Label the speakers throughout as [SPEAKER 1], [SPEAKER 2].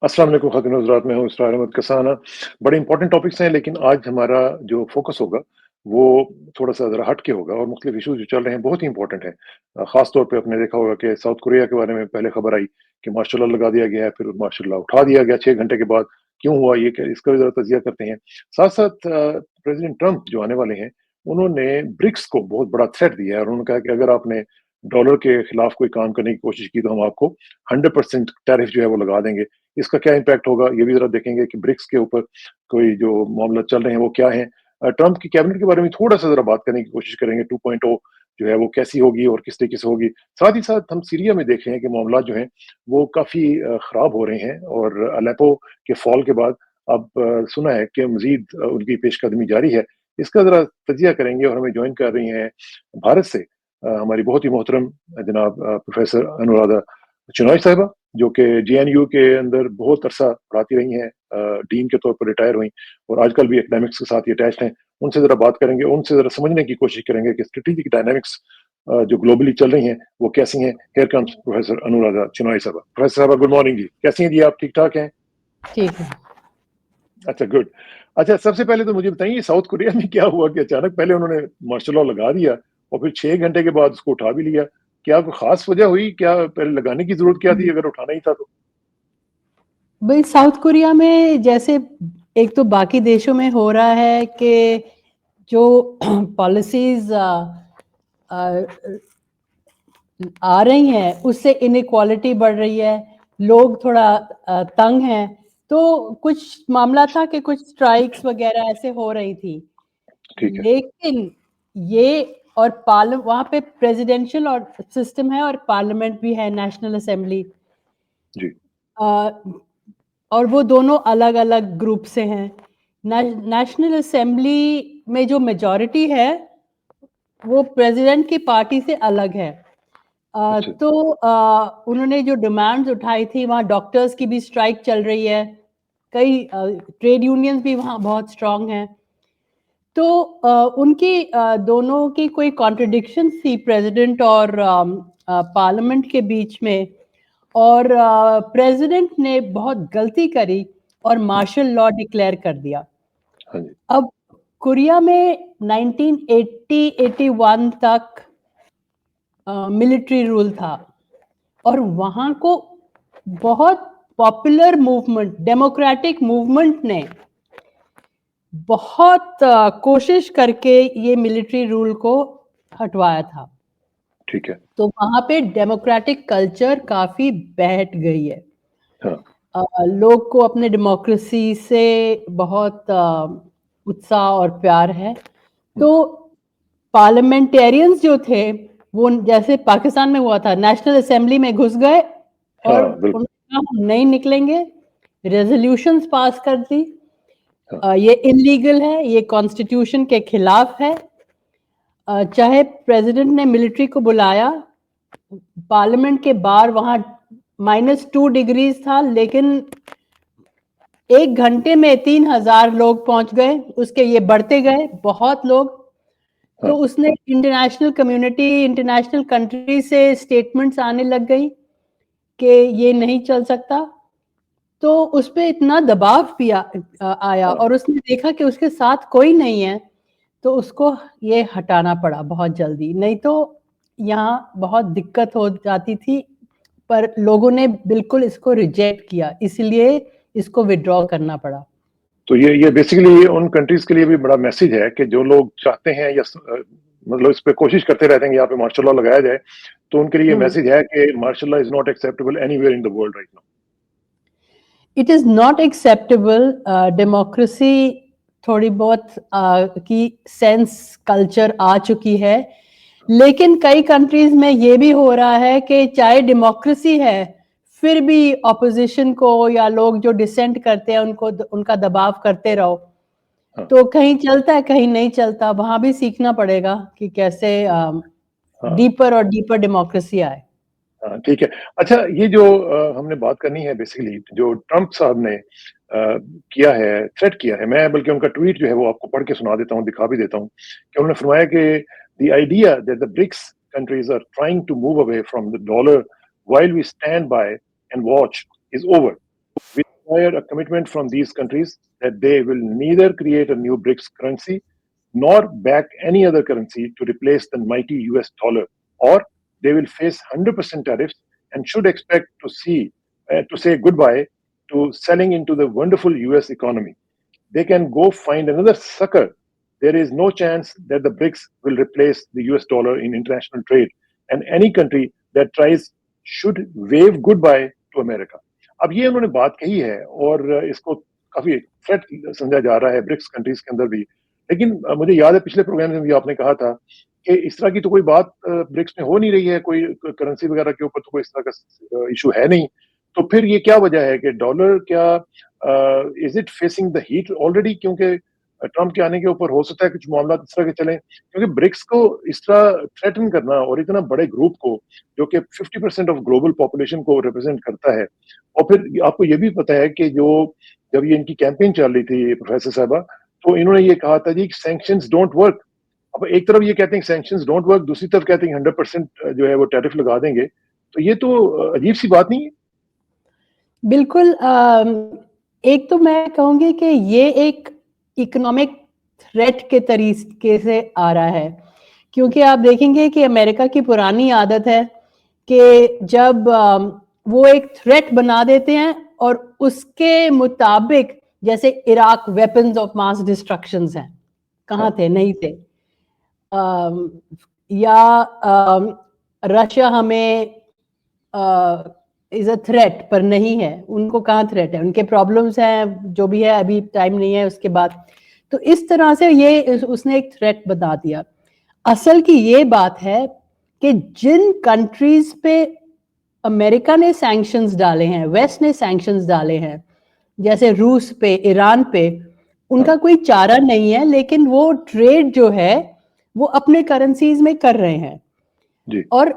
[SPEAKER 1] अस्सलाम वालेकुम ख़ातिन हज़रात, मैं हूँ इसरार अहमद कसाना। बड़े इंपॉर्टेंट टॉपिक्स हैं, लेकिन आज हमारा जो फ़ोकस होगा, वो थोड़ा-सा ज़रा हट के होगा और मुख्तलिफ इश्यूज़ जो चल रहे हैं, बहुत ही इंपॉर्टेंट हैं। ख़ास तौर पे आपने देखा होगा कि साउथ कोरिया के बारे में पहले खबर आई कि मार्शल लॉ लगा दिया गया है, फिर मार्शल लॉ उठा दिया गया 6 घंटे के बाद। क्यों हुआ ये, क्या इसका भी ज़रा तज़िया करते हैं। साथ-साथ प्रेज़िडेंट ट्रंप जो आने वाले हैं, उन्होंने ब्रिक्स को बहुत बड़ा थ्रेट दिया है और उन्होंने कहा कि अगर आपने डॉलर के खिलाफ कोई काम करने की कोशिश की, तो हम आपको 100% टैरिफ जो है वो लगा देंगे। इसका क्या इम्पैक्ट होगा, ये भी ज़रा देखेंगे कि ब्रिक्स के ऊपर कोई जो मामला चल रहे हैं वो क्या हैं। ट्रंप की कैबिनेट के बारे में थोड़ा-सा ज़रा बात करने की कोशिश करेंगे। 2.0 जो है वो कैसी होगी और किस तरीके से होगी। साथ ही साथ हम सीरिया में देख रहे हैं कि मामला जो हैं वो काफ़ी ख़राब हो रहे हैं और अलेप्पो के फ़ॉल के बाद अब सुना है कि मज़ीद उनकी पेशकदमी जारी है। इसका ज़रा तजिया करेंगे और हमें जॉइन कर रही हैं भारत से हमारी बहुत ही मोहतरम जनाब प्रोफ़ेसर अनुराधा चिनॉय साहिबा, जो कि जेएनयू के अंदर बहुत अरसा पढ़ाती रही हैं, डीन के तौर पर रिटायर हुई और आजकल भी एकेडमिक्स के साथ ही अटैच्ड हैं। उनसे ज़रा बात करेंगे, उनसे ज़रा समझने की कोशिश करेंगे कि स्ट्रैटेजिक डायनामिक्स जो ग्लोबली चल रही हैं, वो कैसी हैं। Here comes professor Anuradha Chinoy साहिबा। प्रोफ़ेसर साहिबा गुड मॉर्निंग जी, कैसी हैं जी आप, ठीक-ठाक हैं?
[SPEAKER 2] ठीक है।
[SPEAKER 1] अच्छा गुड। अच्छा सबसे पहले तो मुझे बताइए साउथ कोरिया में क्या हुआ कि अचानक पहले उन्होंने मार्शल लॉ लगा दिया और फिर 6 घंटे के बाद उसको उठा भी लिया। क्या कोई ख़ास वजह हुई? क्या पहले लगाने की ज़रूरत क्या थी अगर उठाना ही था तो?
[SPEAKER 2] भाई साउथ कोरिया में जैसे एक तो बाकी देशों में हो रहा है कि जो पॉलिसीज आ रही हैं उससे इनइक्वालिटी बढ़ रही है, लोग थोड़ा तंग हैं। तो कुछ मामला था कि कुछ स्ट्राइक्स वगैरह ऐसे हो रही थी,
[SPEAKER 1] ठीक है।
[SPEAKER 2] लेकिन ये और वहाँ पे प्रेसिडेंशियल और सिस्टम है और पार्लियामेंट भी है, नेशनल असेंबली।
[SPEAKER 1] जी।
[SPEAKER 2] और वो दोनों अलग-अलग ग्रुप से हैं। नेशनल असेंबली में जो मेजॉरिटी है, वो प्रेसिडेंट की पार्टी से अलग है।
[SPEAKER 1] अच्छा।
[SPEAKER 2] तो उन्होंने जो डिमांड्स उठाई थी, वहाँ डॉक्टर्स की भी स्ट्राइक चल रही है। कई ट्रेड यूनियंस भी वहाँ बहुत स्ट्रॉन्ग हैं। तो उनकी दोनों की कोई कॉन्ट्रडिक्शन थी प्रेसिडेंट और पार्लियामेंट के बीच में, और प्रेसिडेंट ने बहुत गलती करी और मार्शल लॉ डिक्लेयर कर दिया।
[SPEAKER 1] हाँ जी।
[SPEAKER 2] अब कोरिया में 1980-81 तक मिलिट्री रूल था और वहाँ को बहुत पॉपुलर मूवमेंट, डेमोक्रेटिक मूवमेंट ने बहुत कोशिश करके ये मिलिट्री रूल को हटवाया था।
[SPEAKER 1] ठीक है।
[SPEAKER 2] तो वहाँ पे डेमोक्रेटिक कल्चर काफ़ी बैठ गई है।
[SPEAKER 1] हाँ।
[SPEAKER 2] लोग को अपने डेमोक्रेसी से बहुत उत्साह और प्यार है।
[SPEAKER 1] हुँ।
[SPEAKER 2] तो पार्लियामेंटेरियंस जो थे, वो जैसे पाकिस्तान में हुआ था, नेशनल असेंबली में घुस गए और
[SPEAKER 1] हाँ, बिल्कुल।
[SPEAKER 2] उन्होंने कहा हम नहीं निकलेंगे, रेज़ोल्यूशंस पास कर दी।
[SPEAKER 1] हाँ।
[SPEAKER 2] ये इल्लीगल है, ये कॉन्स्टिट्यूशन के खिलाफ है। चाहे प्रेसिडेंट ने मिलिट्री को बुलाया, पार्लियामेंट के बाहर वहाँ -2 डिग्रीज था, लेकिन 1 घंटे में 3000 लोग पहुंच गए, उसके ये बढ़ते गए बहुत लोग। तो
[SPEAKER 1] हाँ।
[SPEAKER 2] उसने इंटरनेशनल कम्युनिटी, इंटरनेशनल कंट्री से स्टेटमेंट्स आने लग गई कि ये नहीं चल सकता। तो उस पे इतना दबाव भी आया
[SPEAKER 1] हाँ।
[SPEAKER 2] और उसने देखा कि उसके साथ कोई नहीं है, तो उसको ये हटाना पड़ा बहुत जल्दी, नहीं तो यहाँ बहुत दिक्कत हो जाती थी। पर लोगों ने बिल्कुल इसको रिजेक्ट किया, इसलिए इसको विथड्रॉ करना पड़ा।
[SPEAKER 1] तो ये बेसिकली उन कंट्रीज़ के लिए भी बड़ा मैसेज है कि जो लोग चाहते हैं या मतलब इस पे कोशिश करते रहते हैं कि यहाँ पे मार्शल लॉ लगाया जाए, तो उनके लिए मैसेज है कि martial law is not acceptable anywhere in the world right now.
[SPEAKER 2] It is not acceptable. Democracy थोड़ी बहुत की सेंस कल्चर आ चुकी है, लेकिन कई कंट्रीज में ये भी हो रहा है कि चाहे डेमोक्रेसी है, फिर भी ऑपोजिशन को या लोग जो डिसेंट करते हैं उनको उनका दबाव करते रहो।
[SPEAKER 1] हाँ।
[SPEAKER 2] तो कहीं चलता है, कहीं नहीं चलता। वहाँ भी सीखना पड़ेगा कि कैसे
[SPEAKER 1] हाँ।
[SPEAKER 2] डीपर और डीपर डेमोक्रेसी आए।
[SPEAKER 1] हाँ, ठीक है। अच्छा ये जो हमने बात करनी है बेसिकली जो ट्रम्प साहब ने किया है, थ्रेट किया है, मैं बल्कि उनका ट्वीट जो है वो आपको पढ़ के सुना देता हूँ, दिखा भी देता हूँ कि उन्होंने फरमाया कि the idea that the BRICS countries are trying to move away from the dollar while we stand by and watch is over. require a commitment from these countries that they will neither create a new BRICS currency nor back any other currency to replace the mighty US dollar, or they will face 100% tariffs and should expect to say goodbye to selling into the wonderful US economy. They can go find another sucker. There is no chance that the BRICS will replace the US dollar in international trade, and any country that tries should wave goodbye to America. अब ये उन्होंने बात कही है और इसको काफी threat समझा जा रहा है ब्रिक्स कंट्रीज के अंदर भी, लेकिन मुझे याद है पिछले प्रोग्राम में भी आपने कहा था कि इस तरह की तो कोई बात ब्रिक्स में हो नहीं रही है, कोई करेंसी वगैरह के ऊपर तो कोई इस तरह का इशू है नहीं, तो फिर ये क्या वजह है कि डॉलर क्या is it facing the heat already, क्योंकि ट्रम्प के आने के ऊपर हो सकता है कुछ मामला इस तरह के चलें, क्योंकि ब्रिक्स को इस तरह थ्रेटन करना और इतना बड़े ग्रुप को जो कि 50% ऑफ ग्लोबल पॉपुलेशन को रिप्रेजेंट करता है, और फिर आपको ये भी पता है कि जो जब ये इनकी कैंपेन चल रही थी प्रोफेसर साहबा, तो इन्होंने ये कहा था जी सैंक्शंस डोंट वर्क। अब एक तरफ ये कहते हैं सैंक्शंस डोंट वर्क, दूसरी तरफ कहते हैं 100% जो है वो टैरिफ लगा देंगे, तो ये तो अजीब सी बात नहीं है?
[SPEAKER 2] बिल्कुल। एक तो मैं कहूंगी कि ये एक इकोनॉमिक थ्रेट के तरीके से आ रहा है, क्योंकि आप देखेंगे कि अमेरिका की पुरानी आदत है कि जब वो एक थ्रेट बना देते हैं और उसके मुताबिक, जैसे Iraq weapons of mass destructions हैं, कहाँ थे? नहीं थे। या रशिया हमें इज अ थ्रेट, पर नहीं है। उनको कहाँ थ्रेट है? उनके प्रॉब्लम्स हैं, जो भी है, अभी टाइम नहीं है उसके बाद। तो इस तरह से ये उसने एक थ्रेट बता दिया। असल की ये बात है कि जिन कंट्रीज पे अमेरिका ने सैंक्शंस डाले हैं, वेस्ट ने सैंक्शंस डाले हैं, जैसे रूस पे, ईरान पे, उनका कोई चारा नहीं है, लेकिन वो ट्रेड जो है वो अपने करेंसीज में कर रहे हैं
[SPEAKER 1] जी।
[SPEAKER 2] और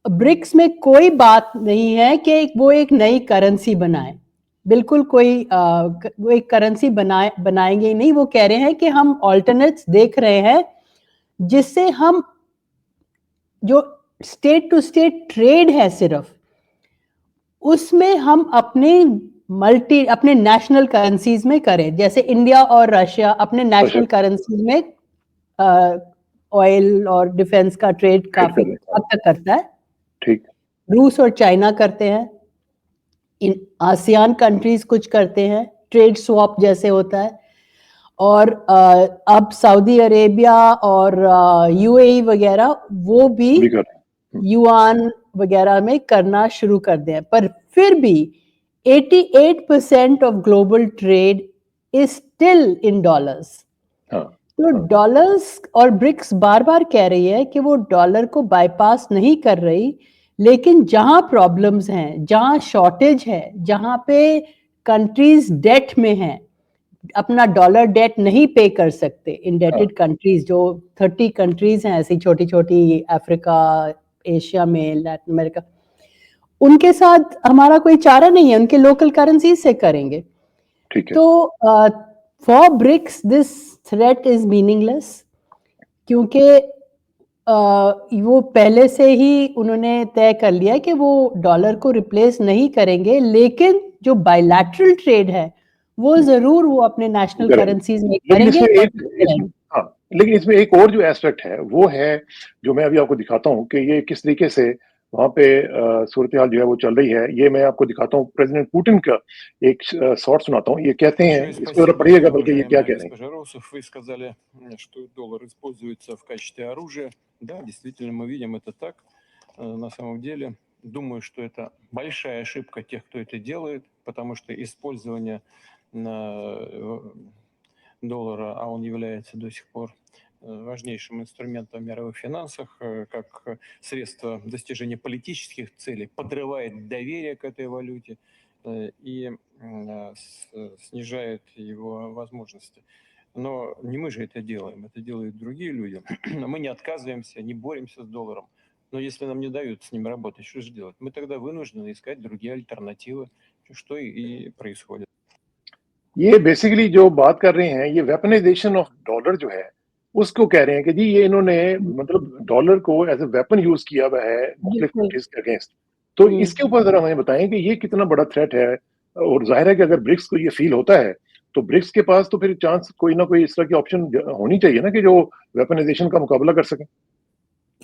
[SPEAKER 2] ब्रिक्स में कोई बात नहीं है कि वो एक नई करेंसी बनाए, बिल्कुल वो एक करेंसी बनाएंगे ही नहीं। वो कह रहे हैं कि हम ऑल्टरनेट्स देख रहे हैं जिससे हम जो स्टेट टू स्टेट ट्रेड है सिर्फ उसमें हम अपने नेशनल करेंसीज में करें। जैसे इंडिया और रशिया अपने नेशनल करेंसीज में ऑयल और डिफेंस का ट्रेड काफी हद तक करता है।
[SPEAKER 1] ठीक।
[SPEAKER 2] रूस और चाइना करते हैं, इन आसियान कंट्रीज कुछ करते हैं, ट्रेड स्वैप जैसे होता है। और अब सऊदी अरेबिया और यूएई वगैरह वो भी युआन वगैरह में करना शुरू कर दिया। पर फिर भी 88% of global trade is still in dollars. तो डॉलर्स और ब्रिक्स बार बार कह रही है कि वो डॉलर को बाईपास नहीं कर रही, लेकिन जहां प्रॉब्लम्स हैं, जहां शॉर्टेज है, जहां पे कंट्रीज डेट में हैं, अपना डॉलर डेट नहीं पे कर सकते, इंडेटेड कंट्रीज जो 30 कंट्रीज हैं ऐसी छोटी छोटी, अफ्रीका, एशिया में, लैटिन अमेरिका, उनके साथ हमारा कोई चारा नहीं है, उनके लोकल करेंसी से करेंगे।
[SPEAKER 1] ठीक है।
[SPEAKER 2] तो for BRICS this threat is meaningless, क्योंकि वो पहले से ही उन्होंने तय कर लिया कि वो डॉलर को रिप्लेस नहीं करेंगे, लेकिन जो बायलैटरल ट्रेड है वो जरूर वो अपने नेशनल करेंसीज में करेंगे।
[SPEAKER 1] लेकिन इसमें एक और जो एस्पेक्ट है वो है जो मैं अभी आपको दिखाता हूँ कि ये किस तरीके से वहां पे सूरत हाल जो है वो चल रही है। ये मैं आपको दिखाता हूँ, प्रेसिडेंट पुतिन का एक शॉर्ट सुनाता हूँ। ये कहते हैं, इसको जरा पढ़िएगा बल्कि ये क्या कह रहे हैं।
[SPEAKER 3] Вы сказали, что доллар используется в качестве оружия. Да, действительно, мы видим это так. На самом деле, думаю, что это большая ошибка тех, кто это делает, потому что использование доллара, а он является до сих пор важнейшим инструментом в мировых финансах, как средство достижения политических целей, подрывает доверие к этой валюте и снижает его возможности. Но не мы же это делаем, это делают другие люди. Мы не отказываемся, не боремся с долларом. Но если нам не дают с ним работать, что же делать? Мы тогда вынуждены искать другие альтернативы, что и происходит.
[SPEAKER 1] ये बेसिकली जो बात कर रहे हैं, ये वेपनाइजेशन ऑफ डॉलर जो है उसको कह रहे हैं कि जी ये इन्होंने मतलब डॉलर को एज ए वेपन यूज किया हुआ है मुख्तलिफ कंट्रीज के अगेंस्ट। तो इसके ऊपर जरा हमें बताएं कि ये कितना बड़ा थ्रेट है और ज़ाहिर है कि अगर ब्रिक्स को ये फ़ील होता है, तो ब्रिक्स के पास तो फिर चांस कोई ना कोई इस तरह की ऑप्शन होनी चाहिए ना कि जो वेपनाइज़ेशन का मुकाबला कर सकें।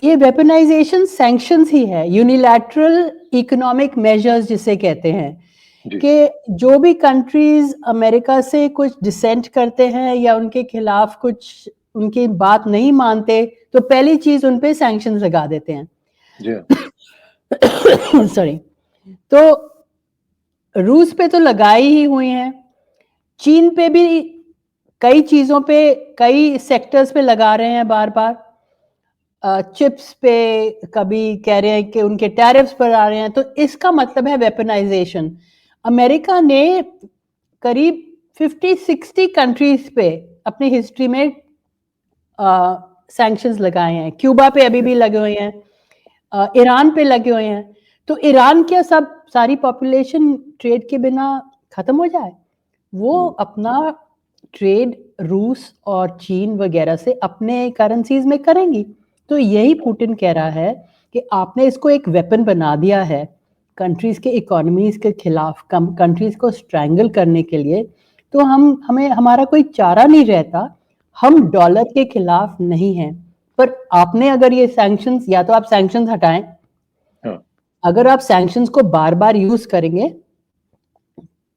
[SPEAKER 2] ये वेपनाइजेशन सैंक्शंस ही है, यूनिलैटरल इकोनॉमिक मेजर्स जिसे कहते हैं,
[SPEAKER 1] जी,
[SPEAKER 2] कि जो भी कंट्रीज अमेरिका से कुछ डिसेंट करते हैं या उनके खिलाफ कुछ उनकी बात नहीं मानते, तो पहली चीज उन पे सैंक्शंस लगा देते हैं।
[SPEAKER 1] जी हाँ।
[SPEAKER 2] सॉरी। तो रूस पे तो लगाई ही हुई हैं, चीन पे भी कई चीजों पे, कई सेक्टर्स पे लगा रहे हैं बार बार। चिप्स पे कभी कह रहे हैं कि उनके टैरिफ्स पर आ रहे हैं, तो इसका मतलब है वेपनाइजेशन। अमेरिका ने करीब 50-60 कंट्रीज पे अपनी हिस्ट्री में सैंक्शंस लगाए हैं। क्यूबा पे अभी भी लगे हुए हैं, ईरान पे लगे हुए हैं। तो ईरान क्या सब सारी पॉपुलेशन ट्रेड के बिना खत्म हो जाए? वो अपना ट्रेड रूस और चीन वगैरह से अपने करेंसीज में करेंगी। तो यही पुतिन कह रहा है कि आपने इसको एक वेपन बना दिया है कंट्रीज के इकोनॉमीज के खिलाफ, कंट्रीज को स्ट्रैंगल करने के लिए। तो हमें हमारा कोई चारा नहीं रहता, हम डॉलर के खिलाफ नहीं हैं। पर आपने अगर ये सैंक्शंस, या तो आप सैंक्शंस हटाएं,
[SPEAKER 1] हाँ,
[SPEAKER 2] अगर आप सैंक्शंस को बार बार यूज करेंगे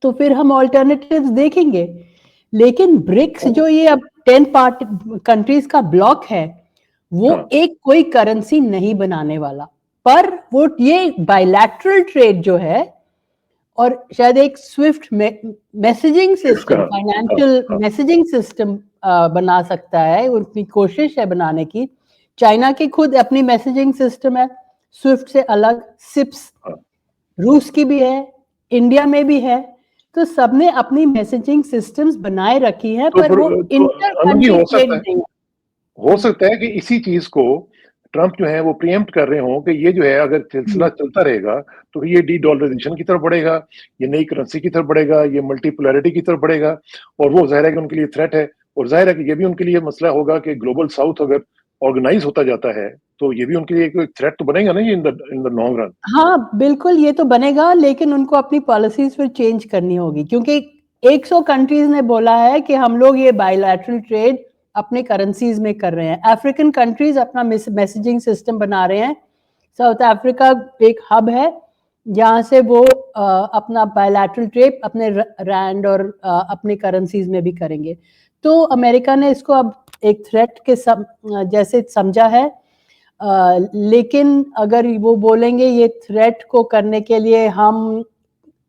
[SPEAKER 2] तो फिर हम ऑल्टरनेटिव्स देखेंगे। लेकिन ब्रिक्स जो ये अब 10 पार्ट कंट्रीज का ब्लॉक है, वो
[SPEAKER 1] हाँ,
[SPEAKER 2] एक कोई करेंसी नहीं बनाने वाला, पर वो ये बायलैटरल ट्रेड जो है और शायद एक स्विफ्ट मैसेजिंग
[SPEAKER 1] इसका
[SPEAKER 2] सिस्टम,
[SPEAKER 1] हाँ,
[SPEAKER 2] फाइनेंशियल
[SPEAKER 1] हाँ,
[SPEAKER 2] मैसेजिंग सिस्टम बना सकता है, उनकी कोशिश है बनाने की। चाइना की खुद अपनी मैसेजिंग सिस्टम है, स्विफ्ट से अलग, सिप्स।
[SPEAKER 1] हाँ।
[SPEAKER 2] रूस की भी है, इंडिया में भी है। तो सबने अपनी मैसेजिंग सिस्टम्स बनाए रखी हैं,
[SPEAKER 1] तो
[SPEAKER 2] पर वो
[SPEAKER 1] तो
[SPEAKER 2] इंटर
[SPEAKER 1] अनु जी
[SPEAKER 2] कंट्री
[SPEAKER 1] हो
[SPEAKER 2] ट्रेड
[SPEAKER 1] सकता है,
[SPEAKER 2] नहीं है।
[SPEAKER 1] हो सकता है कि इसी चीज़ को ट्रम्प जो है वो प्रीएम्प्ट कर रहे हों कि ये जो है अगर सिलसिला चलता रहेगा, तो ये डी-डॉलराइज़ेशन की तरफ बढ़ेगा, ये नई करेंसी की तरफ बढ़ेगा, ये मल्टीपोलैरिटी की तरफ बढ़ेगा और वो ज़ाहिर है कि उनके लिए थ्रेट है और ज़ाहिर है कि ये भी उनके लिए मसला होगा कि ग्लोबल साउथ अगर ऑर्गेनाइज़ होता जाता है, तो ये भी उनके लिए एक थ्रेट तो बनेगा ना ये इन द लॉन्ग रन।
[SPEAKER 2] हाँ, बिल्कुल ये तो बनेगा, लेकिन उनको अपनी पॉलिसीज फिर चेंज करनी होगी, क्योंकि 100 कंट्रीज ने बोला है कि हम लोग ये बायलैटरल ट्रेड अपने करेंसीज में कर रहे हैं। अफ्रीकन कंट्रीज अपना मैसेजिंग सिस्टम बना रहे हैं। साउथ अफ्रीका एक हब है जहाँ से वो अपना बायलैटरल ट्रेड अपने रैंड और अपने करेंसीज में भी करेंगे। तो अमेरिका ने इसको अब एक थ्रेट के जैसे समझा है। लेकिन अगर वो बोलेंगे ये थ्रेट को करने के लिए हम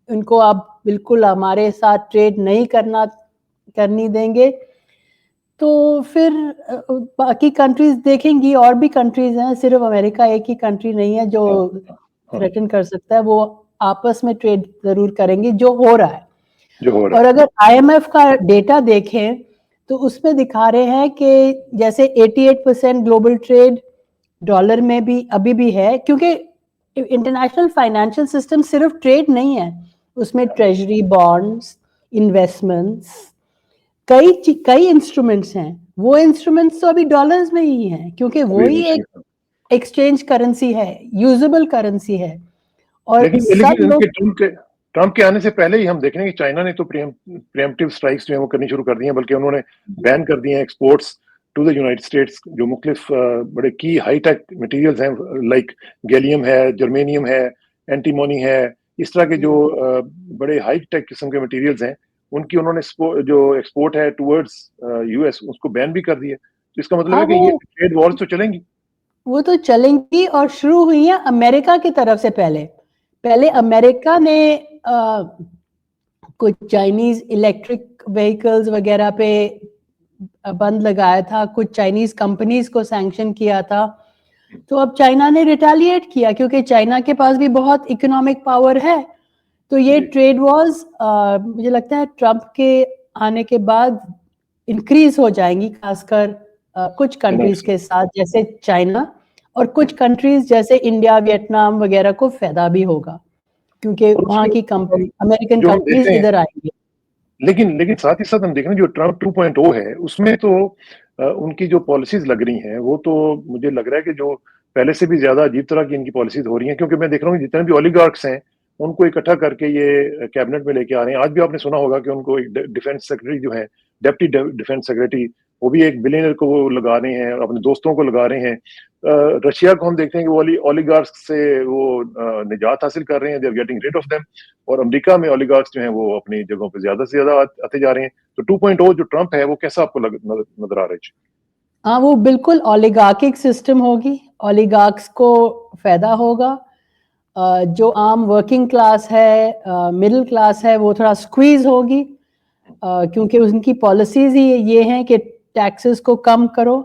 [SPEAKER 2] इनको अब बिल्कुल हमारे साथ ट्रेड नहीं करनी देंगे, तो फिर बाकी कंट्रीज देखेंगी। और भी कंट्रीज हैं, सिर्फ अमेरिका एक ही कंट्री नहीं है जो
[SPEAKER 1] हाँ, हाँ, हाँ,
[SPEAKER 2] थ्रेटन कर सकता है। वो आपस में ट्रेड जरूर करेंगी, जो हो रहा है।
[SPEAKER 1] जो हो रहा
[SPEAKER 2] और
[SPEAKER 1] है।
[SPEAKER 2] अगर आईएमएफ का डेटा देखें तो उसमें दिखा रहे हैं कि जैसे 88% ग्लोबल ट्रेड डॉलर में भी अभी भी है, क्योंकि इंटरनेशनल फाइनेंशियल सिस्टम सिर्फ ट्रेड नहीं है, उसमें ट्रेजरी बॉन्ड्स, इन्वेस्टमेंट्स, कई इंस्ट्रूमेंट्स हैं। वो इंस्ट्रूमेंट्स तो अभी डॉलर्स में ही हैं, क्योंकि वो
[SPEAKER 1] अभी
[SPEAKER 2] ही
[SPEAKER 1] जी
[SPEAKER 2] एक
[SPEAKER 1] हाँ।
[SPEAKER 2] एक्सचेंज करेंसी है, यूजेबल करेंसी है। और
[SPEAKER 1] लेकिन
[SPEAKER 2] सब
[SPEAKER 1] लेकिन
[SPEAKER 2] लोग
[SPEAKER 1] उनके ट्रम्प के आने से पहले ही हम देख रहे हैं कि चाइना ने तो प्रीएम्प्टिव स्ट्राइक्स जो है वो करनी शुरू कर दी हैं, बल्कि उन्होंने बैन कर दिए हैं exports to the United States जो मुख्तलिफ बड़े की हाई टेक मटीरियल्स हैं, लाइक गैलियम है, जर्मेनियम है, एंटीमोनी है, इस तरह के जो बड़े हाई टेक किस्म के मटीरियल्स हैं, उनकी उन्होंने जो एक्सपोर्ट है टूवर्ड्स यूएस उसको बैन भी कर दिया। तो इसका मतलब
[SPEAKER 2] हाँ,
[SPEAKER 1] है कि ये ट्रेड वॉर्स तो चलेंगी।
[SPEAKER 2] वो तो चलेंगी और शुरू हुई है अमेरिका की तरफ से। पहले पहले अमेरिका ने कुछ चाइनीज इलेक्ट्रिक व्हीकल्स वगैरह पे बंद लगाया था, कुछ चाइनीज कंपनीज को सैंक्शन किया था। तो अब चाइना ने रिटेलिएट किया, क्योंकि चाइना के पास भी बहुत इकोनॉमिक पावर है। तो ये
[SPEAKER 1] जी
[SPEAKER 2] ट्रेड वॉर्स मुझे लगता है ट्रम्प के आने के बाद इंक्रीज हो जाएंगी, खासकर कुछ कंट्रीज के साथ जैसे चाइना, और कुछ कंट्रीज जैसे इंडिया, वियतनाम वगैरह को फायदा भी होगा, क्योंकि
[SPEAKER 1] और
[SPEAKER 2] वहाँ
[SPEAKER 1] उसमें
[SPEAKER 2] की
[SPEAKER 1] हम
[SPEAKER 2] कंपनी, अमेरिकन
[SPEAKER 1] जो हम देख
[SPEAKER 2] कंपनीज
[SPEAKER 1] रहे हैं,
[SPEAKER 2] इधर आएंगे।
[SPEAKER 1] लेकिन साथ ही साथ हम देख रहे हैं जो ट्रम्प 2.0 है उसमें तो उनकी जो पॉलिसीज लग रही हैं वो तो मुझे लग रहा है कि जो पहले से भी ज्यादा अजीब तरह की इनकी पॉलिसीज हो रही हैं, क्योंकि मैं देख रहा हूँ जितने भी ओलिगार्क्स हैं उनको इकट्ठा करके ये कैबिनेट में लेके आ रहे हैं। आज भी आपने सुना होगा कि उनको एक डिफेंस सेक्रेटरी जो है, डेप्टी डिफेंस सेक्रेटरी, वो भी एक बिलियनर को वो लगा रहे हैं, अपने दोस्तों को लगा रहे हैं। रशिया को हम देखते हैं कि वो ओलिगार्क्स से वो निजात हासिल कर रहे हैं, they are getting rid of them. और अमेरिका में ओलिगार्क्स जो हैं वो अपनी जगहों पे ज्यादा से ज्यादा आते जा रहे हैं। तो 2.0 जो ट्रंप है वो कैसा आपको नजर आ रहा है?
[SPEAKER 2] हाँ, वो बिल्कुल ओलिगार्किक सिस्टम होगी, ओलिगार्क्स को फायदा होगा। जो आम वर्किंग क्लास है, मिडिल क्लास है, वो थोड़ा स्क्वीज होगी, क्योंकि उनकी पॉलिसीज ही ये हैं कि टैक्सेस को कम करो।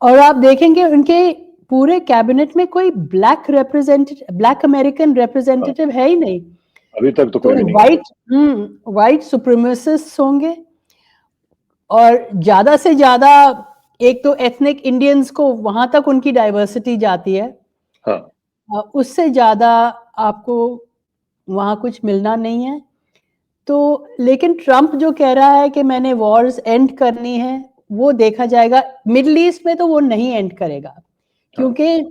[SPEAKER 2] और आप देखेंगे उनके पूरे कैबिनेट में कोई ब्लैक अमेरिकन रिप्रेजेंटेटिव है ही नहीं।
[SPEAKER 1] अभी तक तो कोई भी
[SPEAKER 2] नहीं। वाइट सुप्रीमेसिस्ट होंगे, और ज्यादा से ज्यादा एक तो एथनिक इंडियंस को वहां तक उनकी डाइवर्सिटी जाती है।
[SPEAKER 1] हाँ।
[SPEAKER 2] उससे ज्यादा आपको वहां कुछ मिलना नहीं है। तो लेकिन ट्रंप जो कह रहा है कि मैंने वॉर्स एंड करनी है, वो देखा जाएगा। मिडिल ईस्ट में तो वो नहीं एंड करेगा, क्योंकि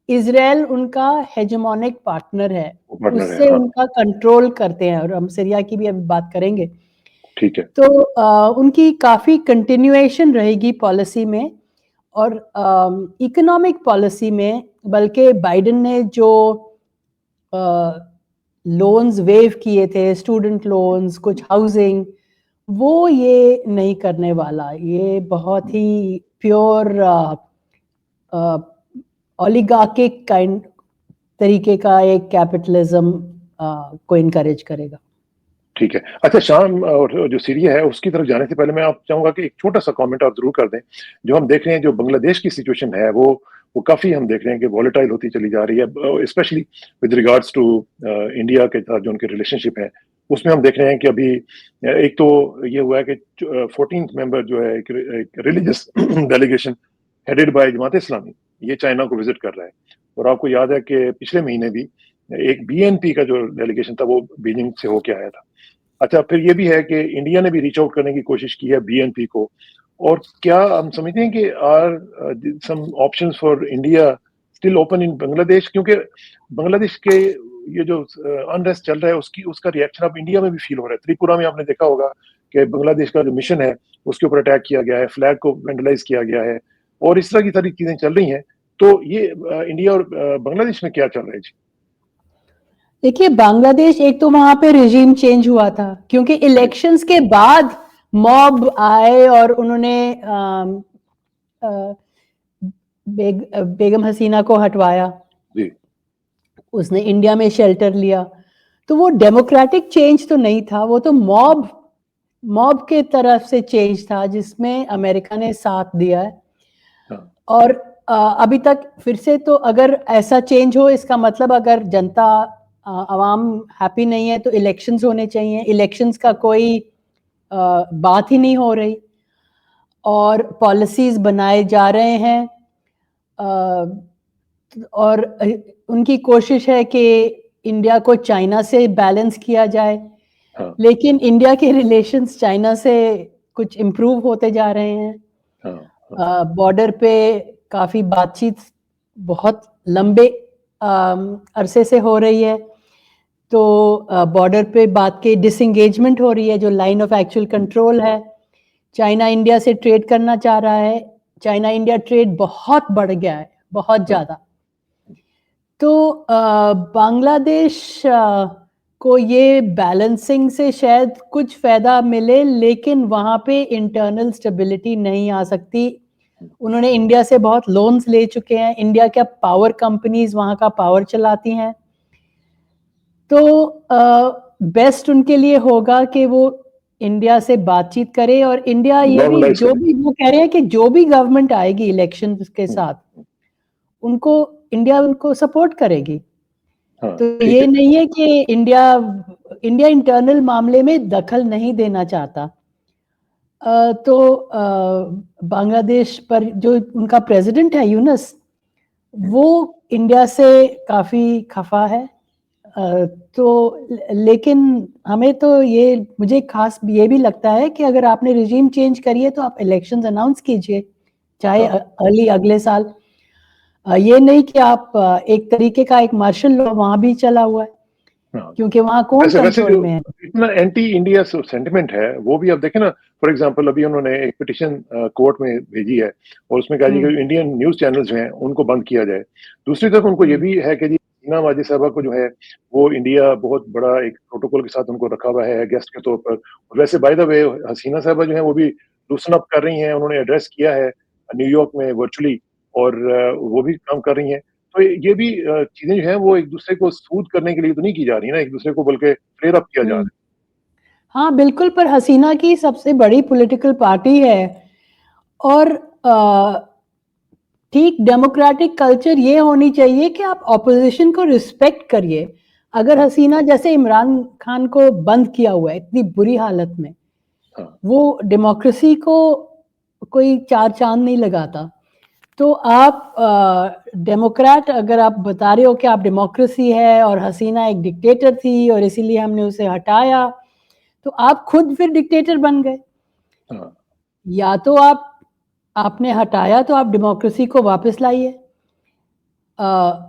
[SPEAKER 2] इजराइल उनका हेजेमोनिक पार्टनर है, उससे उनका कंट्रोल करते हैं। और हम सीरिया की भी अभी बात करेंगे।
[SPEAKER 1] ठीक है।
[SPEAKER 2] तो उनकी काफी कंटिन्यूएशन रहेगी पॉलिसी में, और इकोनॉमिक पॉलिसी में। बल्कि बाइडेन ने जो लोन्स वेव किए थे, स्टूडेंट लोन्स, कुछ हाउसिंग, वो ये नहीं करने वाला। ये बहुत ही प्योर ओलिगार्किक काइंड तरीके का एक कैपिटलिज्म को इनकरेज करेगा।
[SPEAKER 1] ठीक है। अच्छा, शाम और जो सीरिया है उसकी तरफ जाने से पहले मैं आप चाहूंगा कि एक छोटा सा कमेंट आप जरूर कर दें। जो हम देख रहे हैं, जो बांग्लादेश की सिचुएशन है वो काफी हम देख रहे हैं कि वॉलेटाइल होती चली जा रही है, specially with regards to India के साथ जो उनके रिलेशनशिप है। उसमें हम देख रहे हैं कि अभी एक तो ये हुआ है कि 14th मेंबर जो है, एक religious delegation headed by Jamaat Islami, ये चाइना को विजिट कर रहा है। और आपको याद है कि पिछले महीने भी एक बीएनपी का जो डेलीगेशन था वो बीजिंग से होके आया था। अच्छा, फिर ये भी है कि इंडिया ने भी रीच आउट करने की कोशिश की है बीएनपी को। और क्या हम समझते हैं कि are some options for India still open in Bangladesh? क्योंकि बांग्लादेश के ये जो अनरेस्ट चल रहा है उसका रिएक्शन अब इंडिया में भी फील हो रहा है। त्रिपुरा में आपने देखा होगा कि बांग्लादेश का जो मिशन है उसके ऊपर अटैक किया गया है, फ्लैग को वेंडलाइज किया गया है, और इस तरह की सारी चीजें चल रही हैं। तो ये इंडिया और बांग्लादेश में क्या चल रहा है जी?
[SPEAKER 2] देखिए, बांग्लादेश, एक तो वहां पे रिजीम चेंज हुआ था, क्योंकि इलेक्शंस के बाद मॉब आए और उन्होंने बेगम हसीना को हटवाया
[SPEAKER 1] जी।
[SPEAKER 2] उसने इंडिया में शेल्टर लिया। तो वो डेमोक्रेटिक चेंज तो नहीं था, वो तो मॉब के तरफ से चेंज था, जिसमें अमेरिका ने साथ दिया है।
[SPEAKER 1] हाँ।
[SPEAKER 2] और अभी तक फिर से, तो अगर ऐसा चेंज हो, इसका मतलब अगर जनता आवाम हैप्पी नहीं है तो इलेक्शंस होने चाहिए। इलेक्शंस का कोई बात ही नहीं हो रही, और पॉलिसीज बनाए जा रहे हैं। और उनकी कोशिश है कि इंडिया को चाइना से बैलेंस किया जाए।
[SPEAKER 1] हाँ।
[SPEAKER 2] लेकिन इंडिया के रिलेशंस चाइना से कुछ इम्प्रूव होते जा रहे हैं।
[SPEAKER 1] हाँ।
[SPEAKER 2] बॉर्डर पे काफी बातचीत बहुत लंबे अरसे से हो रही है। तो बॉर्डर पे बात के डिसएंगेजमेंट हो रही है, जो लाइन ऑफ एक्चुअल कंट्रोल है। चाइना इंडिया से ट्रेड करना चाह रहा है। चाइना इंडिया ट्रेड बहुत बढ़ गया है, बहुत ज्यादा। तो बांग्लादेश को ये बैलेंसिंग से शायद कुछ फायदा मिले, लेकिन वहां पे इंटरनल स्टेबिलिटी नहीं आ सकती। उन्होंने इंडिया से बहुत लोन्स ले चुके हैं। इंडिया क्या पावर कंपनीज वहां का पावर चलाती हैं। तो बेस्ट उनके लिए होगा कि वो इंडिया से बातचीत करे। और इंडिया ये भी, जो भी वो कह रहे हैं कि जो भी गवर्नमेंट आएगी इलेक्शन के साथ, उनको इंडिया उनको सपोर्ट करेगी।
[SPEAKER 1] हाँ,
[SPEAKER 2] तो ये नहीं है कि इंडिया इंटरनल मामले में दखल नहीं देना चाहता। तो बांग्लादेश पर जो उनका प्रेसिडेंट है यूनुस, वो इंडिया से काफी खफा है। तो लेकिन हमें तो मुझे खास ये भी लगता है कि अगर आपने रिजीम चेंज करी है तो आप इलेक्शंस अनाउंस कीजिए, चाहे अर्ली अगले साल। ये नहीं कि आप एक तरीके का एक मार्शल लॉ वहां भी चला हुआ है।
[SPEAKER 1] हाँ।
[SPEAKER 2] क्योंकि वहाँ कौन
[SPEAKER 1] वैसे
[SPEAKER 2] कंट्रोल
[SPEAKER 1] जो
[SPEAKER 2] में है?
[SPEAKER 1] इतना एंटी इंडिया सेंटिमेंट है, वो भी आप देखें ना, फॉर एग्जांपल अभी उन्होंने एक पिटीशन कोर्ट में भेजी है और उसमें कहा जी
[SPEAKER 2] हम्म,
[SPEAKER 1] कि इंडियन न्यूज़ चैनल्स जो हैं, उनको बंद किया जाए। दूसरी तरफ उनको ये
[SPEAKER 2] हम्म,
[SPEAKER 1] भी है कि जी हिना वाजी साहबा को जो है, वो इंडिया बहुत बड़ा एक प्रोटोकॉल के साथ उनको रखा हुआ है गेस्ट के तौर पर। और वैसे बाय द वे हसीना साहबा जो है, वो भी लूसन अप कर रही हैं, उन्होंने एड्रेस किया है न्यूयॉर्क में वर्चुअली और वो भी काम कर रही हैं। तो ये भी चीज़ें जो हैं, वो एक-दूसरे को सूद करने के लिए तो नहीं की जा रही ना, एक-दूसरे को बल्कि फ्लेयर अप किया जा रहा
[SPEAKER 2] हम्म।
[SPEAKER 1] है।
[SPEAKER 2] हाँ बिल्कुल, पर हसीना की सबसे बड़ी पॉलिटिकल पार्टी है और ठीक डेमोक्रेटिक कल्चर ये होनी चाहिए कि आप ऑपोजिशन को रिस्पेक्ट करिए। अगर
[SPEAKER 1] हाँ,
[SPEAKER 2] हसीना जैसे इमरान खान को बंद किया हुआ है इतनी बुरी हालत में,
[SPEAKER 1] हाँ,
[SPEAKER 2] वो डेमोक्रेसी को कोई चार चांद नहीं लगाता। तो आप डेमोक्रेट अगर आप बता रहे हो कि आप डेमोक्रेसी है और हसीना एक डिक्टेटर थी और इसीलिए हमने उसे हटाया, तो आप खुद फिर डिक्टेटर बन गए।
[SPEAKER 1] हाँ,
[SPEAKER 2] या तो आपने हटाया तो आप डेमोक्रेसी को वापस लाइए।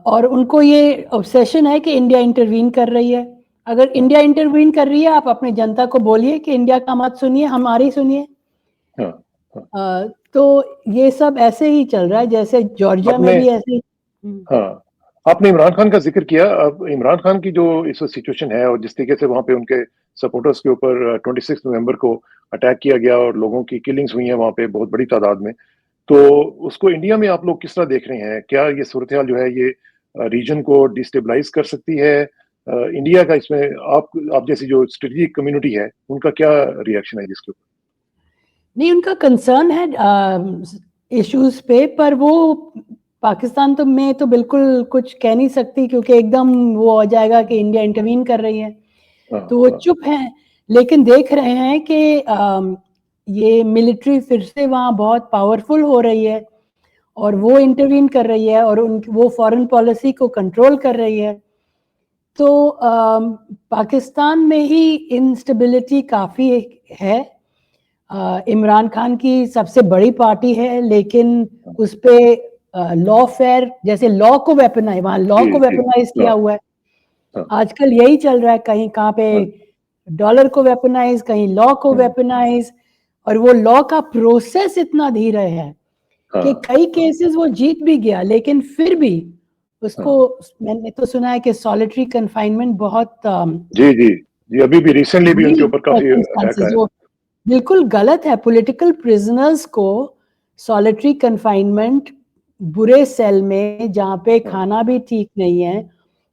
[SPEAKER 2] और उनको ये ऑब्सेशन है कि इंडिया इंटरवीन कर रही है। अगर
[SPEAKER 1] हाँ,
[SPEAKER 2] इंडिया इंटरवीन कर रही है, आप अपनी जनता को बोलिए कि इंडिया का मत सुनिए, हमारी सुनिए।
[SPEAKER 1] हाँ, हाँ।
[SPEAKER 2] तो ये सब ऐसे ही चल रहा है जैसे जॉर्जिया में
[SPEAKER 1] आपने
[SPEAKER 2] भी ऐसे ही।
[SPEAKER 1] हाँ, आपने इमरान खान का ज़िक्र किया। अब इमरान खान की जो इस वक़्त सिचुएशन है और जिस तरीके से वहाँ पे उनके सपोर्टर्स के ऊपर 26 नवंबर को अटैक किया गया और लोगों की किलिंग्स हुई हैं वहाँ पे बहुत बड़ी तादाद में। तो उसको इंडिया में आप लोग किस तरह देख रहे हैं? क्या ये सूरत-ए-हाल जो है ये रीजन को डिस्टेबलाइज़ कर सकती है? इंडिया का इसमें आप जैसी जो स्ट्रेटेजिक कम्युनिटी है, उनका क्या रिएक्शन है जिसके ऊपर?
[SPEAKER 2] नहीं, उनका कंसर्न है इश्यूज पे, पर वो पाकिस्तान तो में तो बिल्कुल कुछ कह नहीं सकती क्योंकि एकदम वो हो जाएगा कि इंडिया इंटरवीन कर रही है।
[SPEAKER 1] हाँ,
[SPEAKER 2] तो वो
[SPEAKER 1] हाँ,
[SPEAKER 2] चुप हैं, लेकिन देख रहे हैं कि ये मिलिट्री फिर से वहाँ बहुत पावरफुल हो रही है और वो इंटरवीन कर रही है और वो फॉरेन पॉलिसी को कंट्रोल कर रही है। तो पाकिस्तान में ही इंस्टेबिलिटी काफ़ी है। इमरान खान की सबसे बड़ी पार्टी है, लेकिन
[SPEAKER 1] हाँ।
[SPEAKER 2] उस पे लॉ फेयर जैसे लॉ को वेपनाइज, वहाँ लॉ
[SPEAKER 1] जी,
[SPEAKER 2] को
[SPEAKER 1] जी।
[SPEAKER 2] वेपनाइज किया
[SPEAKER 1] हाँ,
[SPEAKER 2] हुआ है।
[SPEAKER 1] हाँ,
[SPEAKER 2] आजकल यही चल रहा है, कहीं कहाँ पे
[SPEAKER 1] हाँ,
[SPEAKER 2] डॉलर को वेपनाइज, कहीं लॉ को
[SPEAKER 1] हुँ,
[SPEAKER 2] वेपनाइज। और वो लॉ का प्रोसेस इतना धीरे है
[SPEAKER 1] हाँ,
[SPEAKER 2] कि कई
[SPEAKER 1] हाँ,
[SPEAKER 2] केसेस वो जीत भी गया, लेकिन फिर भी उसको,
[SPEAKER 1] हाँ।
[SPEAKER 2] मैंने तो सुना है कि सॉलिटरी कन्फाइनमेंट बहुत
[SPEAKER 1] जी, जी। जी, अभी भी रिसेंटली भी उनके
[SPEAKER 2] बुरी
[SPEAKER 1] ऊपर काफ़ी अटैक
[SPEAKER 2] सर्कमस्टेंसेस,
[SPEAKER 1] आया
[SPEAKER 2] वो
[SPEAKER 1] था।
[SPEAKER 2] बिल्कुल गलत है। पॉलिटिकल प्रिजनर्स को सॉलिटरी कन्फाइनमेंट बुरे सेल में, जहाँ पे
[SPEAKER 1] हाँ,
[SPEAKER 2] खाना भी ठीक नहीं है,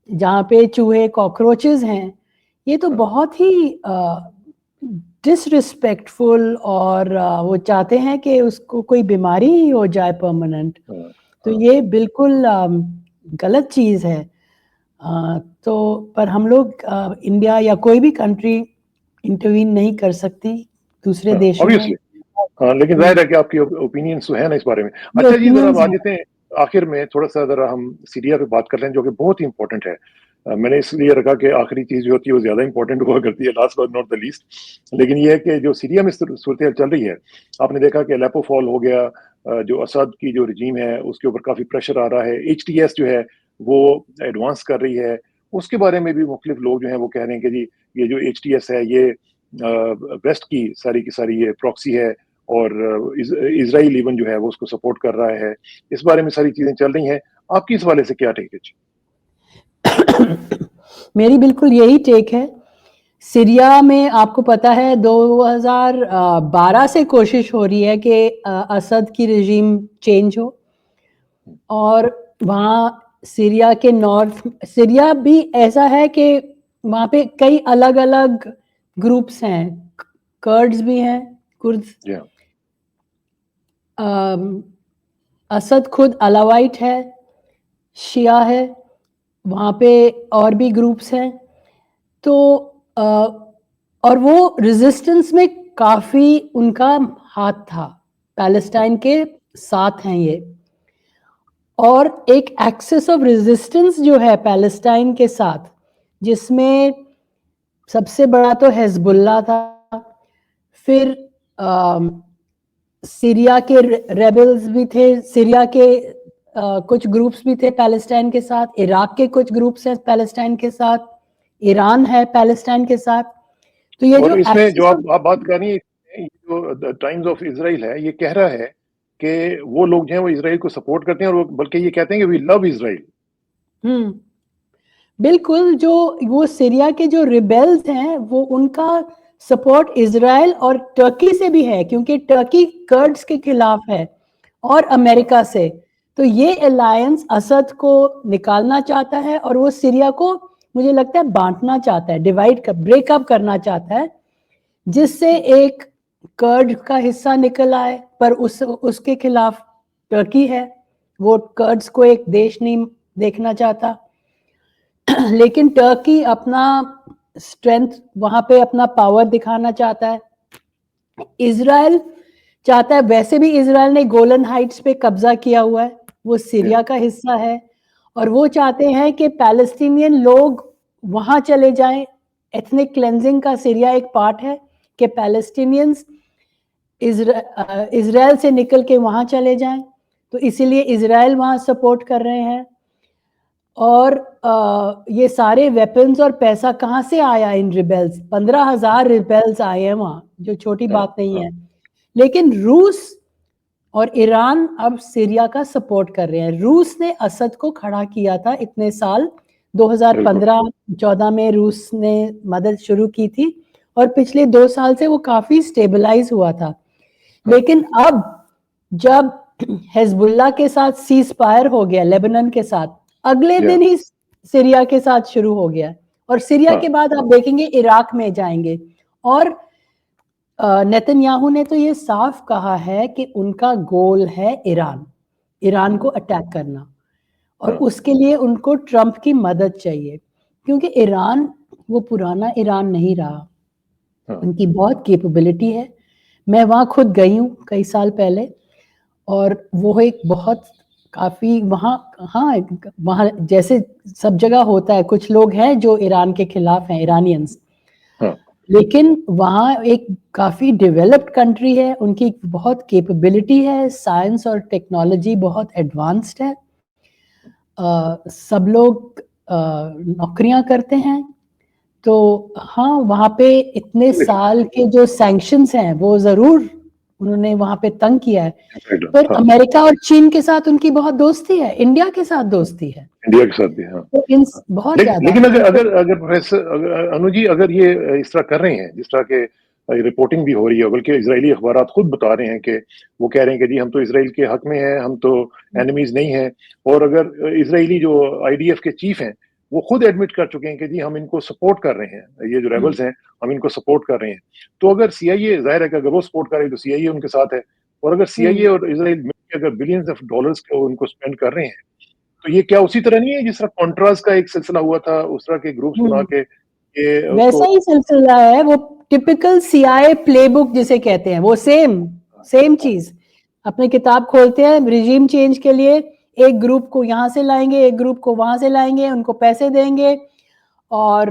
[SPEAKER 2] जहाँ पे चूहे कॉकरोचेस हैं, ये तो
[SPEAKER 1] हाँ,
[SPEAKER 2] बहुत ही डिसरिस्पेक्टफुल और वो चाहते हैं कि उसको कोई बीमारी ही हो जाए परमानेंट।
[SPEAKER 1] हाँ,
[SPEAKER 2] तो
[SPEAKER 1] हाँ,
[SPEAKER 2] ये बिल्कुल गलत चीज़ है। तो पर हम लोग इंडिया या कोई भी कंट्री इंटरवीन नहीं कर सकती दूसरे
[SPEAKER 1] हाँ,
[SPEAKER 2] देशों में।
[SPEAKER 1] ऑब्वियसली। हाँ, लेकिन
[SPEAKER 2] हम्म,
[SPEAKER 1] ज़ाहिर है कि आपकी ओपिनियंस तो है ना इस बारे में।
[SPEAKER 2] ये
[SPEAKER 1] अच्छा जी, ज़रा अब
[SPEAKER 2] ओपिनियंस
[SPEAKER 1] आ
[SPEAKER 2] हैं।
[SPEAKER 1] जाते हैं आखिर में थोड़ा-सा ज़रा हम सीरिया पे बात कर लें जो कि बहुत ही इम्पोर्टेंट है। मैंने इसलिए रखा कि आखिरी चीज़ जो होती है वो ज़्यादा इम्पोर्टेंट हुआ करती है, last but not the least. लेकिन ये है कि जो सीरिया में सूरत-ए-हाल चल रही है, आपने देखा कि अलेप्पो फॉल हो गया, जो असद की जो रेजिम है उसके ऊपर काफ़ी प्रेशर आ रहा है, एचटीएस जो है वो एडवांस कर रही है। उसके बारे में भी मुख्तलिफ लोग जो हैं वो कह रहे हैं कि जी ये जो एचटीएस है ये वेस्ट की सारी ये प्रॉक्सी है और इज़राइल इवन जो है वो उसको सपोर्ट कर रहा है। इस बारे में सारी चीज़ें चल रही हैं। आपकी इस हवाले से क्या टेक है जी?
[SPEAKER 2] मेरी बिल्कुल यही टेक है। सीरिया में आपको पता है 2012 से कोशिश हो रही है कि असद की रेजिम चेंज हो, और वहाँ सीरिया के नॉर्थ, सीरिया भी ऐसा है कि वहाँ पे कई अलग-अलग ग्रुप्स हैं, कर्ड्स भी हैं, कुर्द्स।
[SPEAKER 1] जी हाँ।
[SPEAKER 2] अम, असद खुद अलावाइट है, शिया है, वहाँ पे और भी ग्रुप्स हैं। तो अ, और वो रेजिस्टेंस में काफ़ी उनका हाथ था, पैलेस्टाइन के साथ हैं ये। और एक एक्सिस ऑफ रेजिस्टेंस जो है पैलेस्टाइन के साथ, जिसमें सबसे बड़ा तो हिजबुल्ला था, फिर सीरिया के रेबल्स भी थे, सीरिया के कुछ ग्रुप्स भी थे पैलेस्टाइन के साथ, इराक के कुछ ग्रुप्स हैं पैलेस्टाइन के साथ, ईरान है पैलेस्टाइन के साथ। तो ये
[SPEAKER 1] और
[SPEAKER 2] जो
[SPEAKER 1] इसमें जो
[SPEAKER 2] एक्सेस
[SPEAKER 1] आप बात कर रही हैं, जो टाइम्स ऑफ इजराइल है, ये कह रहा है कि वो लोग जो हैं वो इजराइल को सपोर्ट करते हैं, और वो बल्कि ये कहते हैं कि वी लव इजराइल।
[SPEAKER 2] बिल्कुल, जो वो सीरिया के जो रिबेल्स हैं वो उनका सपोर्ट इजराइल और टर्की से भी है, क्योंकि टर्की कर्ड्स के खिलाफ है और अमेरिका से। तो ये अलायंस असद को निकालना चाहता है और वो सीरिया को मुझे लगता है बांटना चाहता है, डिवाइड कर, ब्रेकअप करना चाहता है, जिससे एक कर्ड का हिस्सा निकल आए, पर उसके खिलाफ टर्की है, वो कर्ड्स को एक देश नहीं देखना चाहता। लेकिन टर्की अपना स्ट्रेंथ वहां पे अपना पावर दिखाना चाहता है। इजराइल चाहता है, वैसे भी इजराइल ने गोलन हाइट्स पे कब्जा किया हुआ है, वो सीरिया का हिस्सा है, और वो चाहते हैं कि पैलेस्टीनियन लोग वहां चले जाएं। एथनिक क्लेंजिंग का सीरिया एक पार्ट है कि पैलेस्टीनियंस इजराइल से निकल के वहां चले जाएं, तो इसीलिए इजराइल वहां सपोर्ट कर रहे हैं। और ये सारे वेपन्स और पैसा कहाँ से आया इन रिबेल्स? 15,000 रिबेल्स आए हैं वहां, जो छोटी बात नहीं है। लेकिन रूस और ईरान अब सीरिया का सपोर्ट कर रहे हैं। रूस ने असद को खड़ा किया था इतने साल, 2015-14 में रूस ने मदद शुरू की थी, और पिछले 2 साल से वो काफी स्टेबलाइज हुआ था। लेकिन अब जब हिजबुल्लाह के साथ सीज फायर हो गया, लेबनान के साथ, अगले दिन ही सीरिया के साथ शुरू हो गया, और सीरिया के बाद आप देखेंगे इराक में जाएंगे। और नेतन्याहू ने तो ये साफ कहा है कि उनका गोल है ईरान को अटैक करना, और उसके लिए उनको ट्रंप की मदद चाहिए, क्योंकि ईरान वो पुराना ईरान नहीं रहा। उनकी बहुत कैपेबिलिटी है। मैं वहाँ खुद गई हूँ कई साल पहले, और वो एक बहुत काफी वहाँ, हाँ, वहाँ जैसे सब जगह होता है, कुछ लोग हैं जो ईरान के खिलाफ हैं, इरानियंस, लेकिन वहाँ एक काफी डेवलप्ड कंट्री है, उनकी बहुत कैपेबिलिटी है, साइंस और टेक्नोलॉजी बहुत एडवांस्ड है। सब लोग नौकरियां करते हैं। तो हाँ, वहाँ पे इतने साल के जो सैंक्शंस हैं वो जरूर उन्होंने वहाँ पे तंग किया है। पर अमेरिका और चीन के साथ उनकी बहुत दोस्ती है, इंडिया के साथ दोस्ती है,
[SPEAKER 1] इंडिया के साथ भी। हाँ,
[SPEAKER 2] तो इन बहुत ज्यादा।
[SPEAKER 1] लेकिन अगर प्रोफेसर अनु जी, अगर ये इस तरह कर रहे हैं, जिस तरह के रिपोर्टिंग भी हो रही है, बल्कि इजरायली अखबार खुद बता रहे हैं कि वो कह रहे हैं कि जी हम तो इसराइल के हक में हैं, हम तो एनिमीज नहीं हैं, और अगर इजरायली जो आईडीएफ के चीफ हैं वो खुद एडमिट कर चुके हैं कि जी हम इनको सपोर्ट कर रहे हैं, ये जो रेबल्स हैं हम इनको सपोर्ट कर रहे हैं। तो अगर सीआईए, जाहिर है कि अगर वो सपोर्ट करे तो सीआईए उनके साथ है, और अगर सीआईए और इजराइल मिलकर अगर बिलियंस ऑफ डॉलर्स को उनको स्पेंड कर रहे हैं, तो ये क्या उसी तरह नहीं है जिस तरह कॉन्ट्रास का एक सिलसिला हुआ था, उस तरह के ग्रुप्स बना के
[SPEAKER 2] वैसा ही सिलसिला है, वो टिपिकल सीआईए प्लेबुक जिसे कहते हैं, वो सेम चीज। अपनी किताब खोलते हैं, रिजीम चेंज के लिए एक ग्रुप को यहाँ से लाएंगे, एक ग्रुप को वहां से लाएंगे, उनको पैसे देंगे, और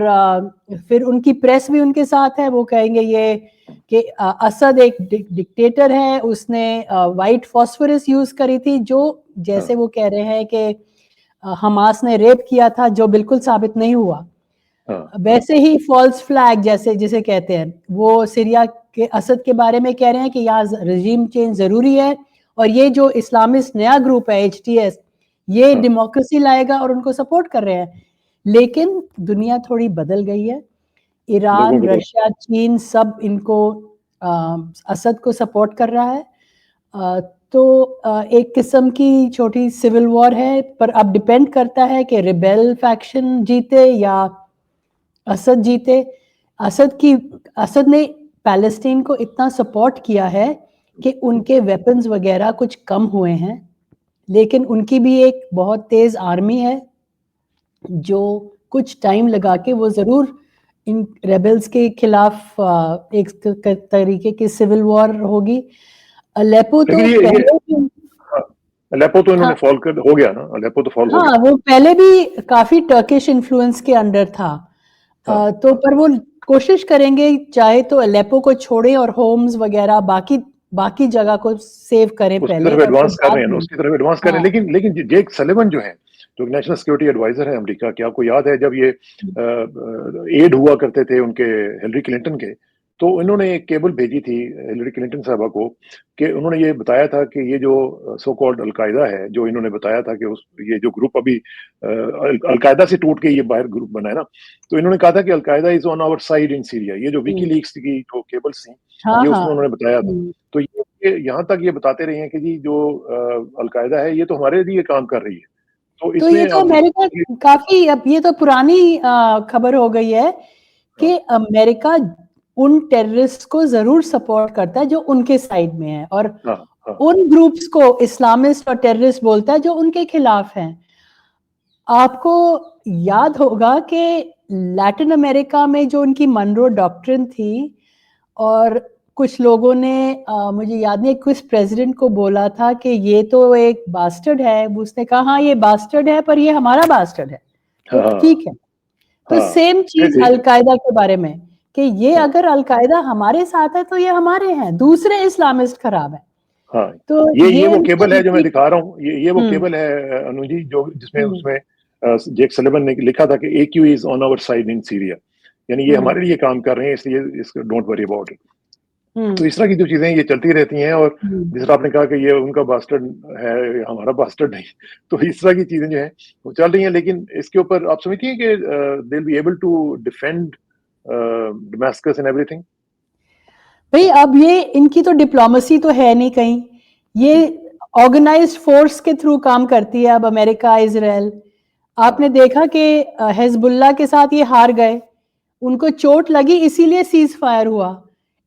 [SPEAKER 2] फिर उनकी प्रेस भी उनके साथ है। वो कहेंगे ये कि असद एक डिक्टेटर है, उसने वाइट फॉस्फोरस यूज करी थी, जो जैसे वो कह रहे हैं कि हमास ने रेप किया था, जो बिल्कुल साबित नहीं हुआ। वैसे ही फॉल्स फ्लैग जैसे जिसे कहते हैं, वो सीरिया के असद के बारे में कह रहे हैं कि यहाँ रिजीम चेंज जरूरी है, और ये जो इस्लामिस्ट नया ग्रुप है HTS, ये डेमोक्रेसी लाएगा, और उनको सपोर्ट कर रहे हैं। लेकिन दुनिया थोड़ी बदल गई है, ईरान, रशिया, चीन सब इनको असद को सपोर्ट कर रहा है। तो एक किस्म की छोटी सिविल वॉर है, पर अब डिपेंड करता है कि रिबेल फैक्शन जीते या असद जीते। असद ने पैलेस्टीन को इतना सपोर्ट किया है कि उनके वेपन्स वगैरह कुछ कम हुए हैं, लेकिन उनकी भी एक बहुत तेज आर्मी है, जो कुछ टाइम लगा के वो जरूर इन रेबल्स के खिलाफ एक तरीके की सिविल वॉर होगी। अलेपो तो
[SPEAKER 1] अलेपो तो इन्होंने फॉल कर हो गया ना, अलेपो तो फॉल हो गया।
[SPEAKER 2] वो पहले भी काफी टर्किश इन्फ्लुएंस के अंडर था। तो पर वो कोशिश करेंगे चाहे तो अलेपो को छोड़े और होम्स वगैरह बाकी जगह को सेव करें, पहले
[SPEAKER 1] एडवांस कर रहे हैं, उसकी तरफ एडवांस कर रहे हैं। लेकिन जेक सलिवन जो है, जो नेशनल सिक्योरिटी एडवाइजर है अमेरिका के, आपको याद है जब ये एड हुआ करते थे उनके हिलरी क्लिंटन के, तो इन्होंने एक केबल भेजी थी हिलरी क्लिंटन साहबा को कि उन्होंने ये बताया था कि ये जो सो कॉल्ड अलकायदा है, जो इन्होंने बताया था कि ये जो ग्रुप अभी अलकायदा से टूट के ये बाहर ग्रुप बना है ना, तो इन्होंने कहा था कि Al Qaeda is on our side in Syria. ये जो विकीलीक्स की जो केबल्स थी,
[SPEAKER 2] हाँ,
[SPEAKER 1] ये
[SPEAKER 2] हाँ।
[SPEAKER 1] उसमें उन्होंने बताया था। तो ये यहाँ तक ये बताते रहे हैं कि जी जो अलकायदा है ये तो हमारे लिए काम कर रही है। तो
[SPEAKER 2] तो ये
[SPEAKER 1] इसमें
[SPEAKER 2] तो
[SPEAKER 1] अब
[SPEAKER 2] अमेरिका काफी, अब ये तो पुरानी खबर हो गई है कि अमेरिका उन टेररिस्ट को जरूर सपोर्ट करता है जो उनके साइड में है, और उन ग्रुप्स को इस्लामिस्ट और टेररिस्ट बोलता है जो उनके खिलाफ हैं। आपको याद होगा कि लैटिन अमेरिका में जो उनकी मनरो डॉक्ट्रिन थी, और कुछ लोगों ने मुझे याद नहीं किस प्रेसिडेंट को बोला था कि ये तो एक बास्टर्ड है, उसने कहा हाँ ये बास्टर्ड है पर ये हमारा बास्टर्ड है, तो ठीक है। तो सेम चीज अलकायदा के बारे में कि ये अगर अलकायदा हमारे साथ है तो ये हमारे हैं, दूसरे इस्लामिस्ट खराब है।
[SPEAKER 1] हाँ,
[SPEAKER 2] तो
[SPEAKER 1] ये वो केबल है जो मैं दिखा रहा हूँ, ये वो केबल है अनु जी, जो जिसमें उसमें जेक सलिवन ने लिखा था कि AQ is on our side in Syria, यानी ये हमारे लिए काम कर रहे हैं, इसलिए इसको डोंट वरी अबाउट इट। तो इस तरह की जो चीजें ये चलती रहती हैं, और जिस तरह आपने कहा कि ये उनका बास्टर्ड है, हमारा बास्टर्ड नहीं, तो इस तरह की चीजें जो है वो चल रही हैं। लेकिन इसके ऊपर आप समझती हैं कि they will be able to defend Damascus and everything?
[SPEAKER 2] भाई अब ये इनकी तो डिप्लोमेसी तो है नहीं कहीं, ये ऑर्गेनाइज्ड फोर्स के थ्रू काम करती है अब अमेरिका, इजराइल। आपने देखा कि हिजबुल्लाह के साथ ये हार गए, उनको चोट लगी इसीलिए सीज फायर हुआ।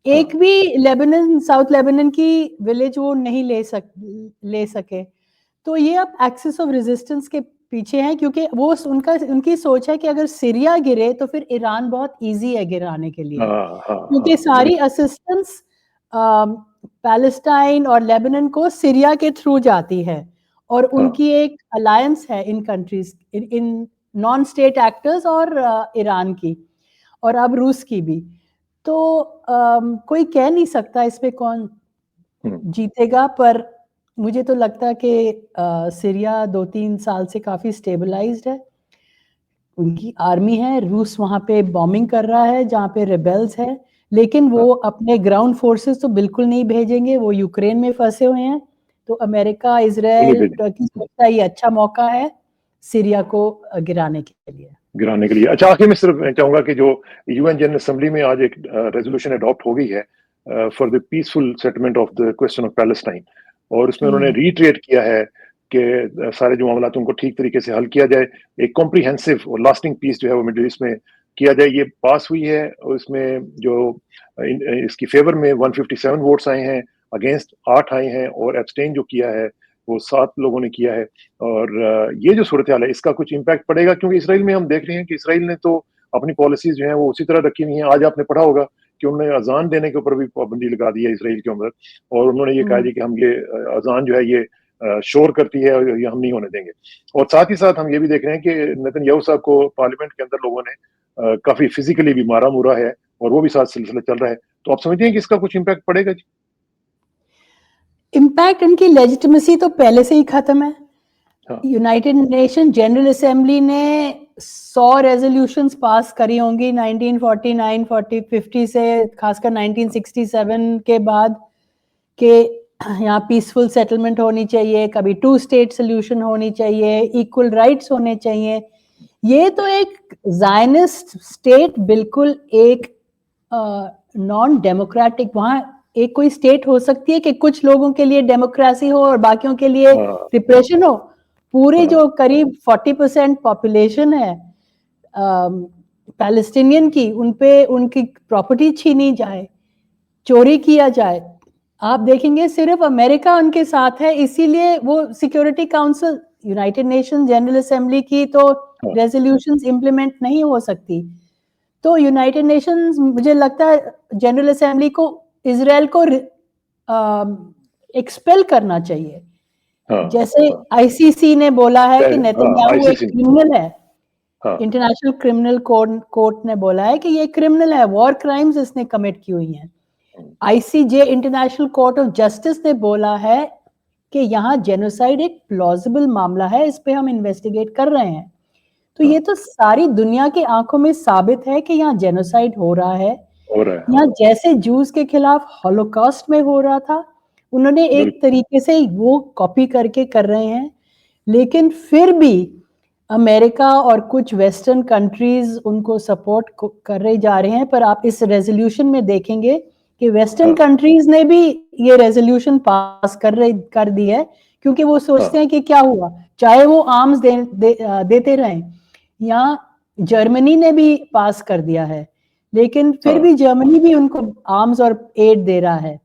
[SPEAKER 2] एक भी लेबनान, साउथ लेबनान की विलेज वो नहीं ले सके। तो ये अब एक्सिस ऑफ रेजिस्टेंस के पीछे हैं, क्योंकि वो उनकी सोच है कि अगर सीरिया गिरे तो फिर ईरान बहुत इजी है गिराने के लिए, क्योंकि सारी असिस्टेंस पैलेस्टाइन और लेबनान को सीरिया के थ्रू जाती है, और उनकी एक अलायंस है इन कंट्रीज, इन नॉन स्टेट एक्टर्स और ईरान की, और अब रूस की भी। तो कोई कह नहीं सकता इसमें कौन जीतेगा, पर मुझे तो लगता है कि सीरिया 2-3 साल से काफी स्टेबलाइज्ड है, उनकी आर्मी है, रूस वहां पे बॉम्बिंग कर रहा है जहां पे रिबेल्स है, लेकिन वो अपने ग्राउंड फोर्सेस तो बिल्कुल नहीं भेजेंगे, वो यूक्रेन में फंसे हुए हैं। तो अमेरिका, इजराइल, टर्की सोचता है ये अच्छा मौका है सीरिया को गिराने के लिए।
[SPEAKER 1] अच्छा, आखिर में सिर्फ मैं चाहूंगा कि जो UN जनरल असेंबली में आज एक रेजोल्यूशन अडॉप्ट हो गई है for the peaceful settlement of the question of Palestine, और उसमें उन्होंने रीट्रेट किया है कि सारे जो मामला उनको ठीक तरीके से हल किया जाए, एक कॉम्प्रिहेंसिव और लास्टिंग पीस जो है वो मिडिल ईस्ट में किया जाए। ये पास हुई है, और इसमें जो इसकी फेवर में 157 वोट्स आए हैं, अगेंस्ट 8 आए हैं, और एब्सटेन जो किया है वो 7 लोगों ने किया है। और ये जो सूरत हाल है इसका कुछ इम्पैक्ट पड़ेगा, क्योंकि इसराइल में हम देख रहे हैं कि इसराइल ने तो अपनी पॉलिसीज जो है वो उसी तरह रखी हुई हैं। आज आपने पढ़ा होगा कि उन्होंने अजान देने के ऊपर भी पाबंदी लगा दी है इसराइल के अंदर, और उन्होंने ये कहा कि हम ये अजान जो है ये शोर करती है और ये हम नहीं होने देंगे। और साथ ही साथ हम ये भी देख रहे हैं कि नेतन्याहू साहब को पार्लियामेंट के अंदर लोगों ने काफी फिजिकली भी मारा मुरा है, और वो भी साथ सिलसिला चल रहा है। तो आप समझते हैं कि इसका कुछ इम्पैक्ट पड़ेगा जी?
[SPEAKER 2] इम्पैक्ट, उनकी लेजिटिमेसी तो पहले से ही खत्म है। यूनाइटेड नेशन जनरल असेंबली ने 100 रेजोल्यूशंस पास करी होंगी 1949, 40, 50 से, खासकर 1967 के बाद, कि यहाँ पीसफुल सेटलमेंट होनी चाहिए, कभी 2 स्टेट सोल्यूशन होनी चाहिए, इक्वल राइट्स होने चाहिए। ये तो एक ज़ायनिस्ट स्टेट, बिल्कुल एक नॉन डेमोक्रेटिक, वहाँ एक कोई स्टेट हो सकती है कि कुछ लोगों के लिए डेमोक्रेसी हो और बाकियों के लिए रिप्रेशन हो। पूरे जो करीब 40% पॉपुलेशन है पैलेस्टीनियन की, उनपे उनकी प्रॉपर्टी छीनी जाए, चोरी किया जाए। आप देखेंगे सिर्फ अमेरिका उनके साथ है, इसीलिए वो security council, United nation general assembly की तो रेजोल्यूशंस इंप्लीमेंट नहीं हो सकती। तो यूनाइटेड नेशंस, मुझे लगता है जनरल असेंबली को इजराइल को एक्सपेल करना चाहिए। जैसे ICC ने बोला है कि नेतन्याहू एक क्रिमिनल है, इंटरनेशनल क्रिमिनल कोर्ट ने बोला है कि ये क्रिमिनल है, वॉर क्राइम्स इसने कमिट की हुई हैं। ICJ, international court of justice ने बोला है कि यहाँ जेनोसाइड एक प्लॉजिबल मामला है, इस पे हम इन्वेस्टिगेट कर रहे हैं। तो ये तो सारी दुनिया की आंखों में साबित है कि यहाँ जेनोसाइड हो रहा है। यहाँ जैसे जूस के खिलाफ हॉलोकॉस्ट में हो रहा था, उन्होंने एक तरीके से वो कॉपी करके कर रहे हैं, लेकिन फिर भी अमेरिका और कुछ वेस्टर्न कंट्रीज उनको सपोर्ट कर रहे जा रहे हैं। पर आप इस रेजोल्यूशन में देखेंगे कि वेस्टर्न कंट्रीज ने भी ये रेजोल्यूशन पास कर दी है, क्योंकि वो सोचते हैं कि क्या हुआ, चाहे वो आर्म्स देते रहें। यहाँ जर्मनी ने भी पास कर दिया है, लेकिन फिर भी जर्मनी भी उनको आर्म्स और एड दे रहा है।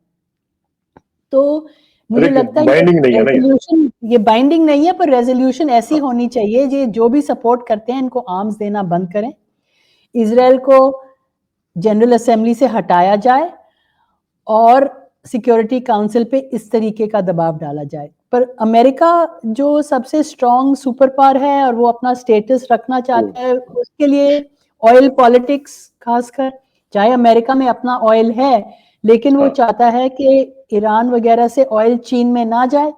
[SPEAKER 2] तो मुझे लगता है ये बाइंडिंग नहीं है, पर रेजोल्यूशन ऐसी होनी चाहिए ये जो भी सपोर्ट करते हैं इनको आर्म्स देना बंद करें, इजराइल को जनरल असेंबली से हटाया जाए और सिक्योरिटी काउंसिल पे इस तरीके का दबाव डाला जाए। पर अमेरिका जो सबसे स्ट्रॉन्ग सुपर पावर है और वो अपना स्टेटस रखना चाहता है, उसके लिए ऑयल पॉलिटिक्स, खासकर चाहे अमेरिका में अपना ऑयल है, लेकिन वो चाहता है कि ईरान वगैरह से ऑयल चीन में ना जाए।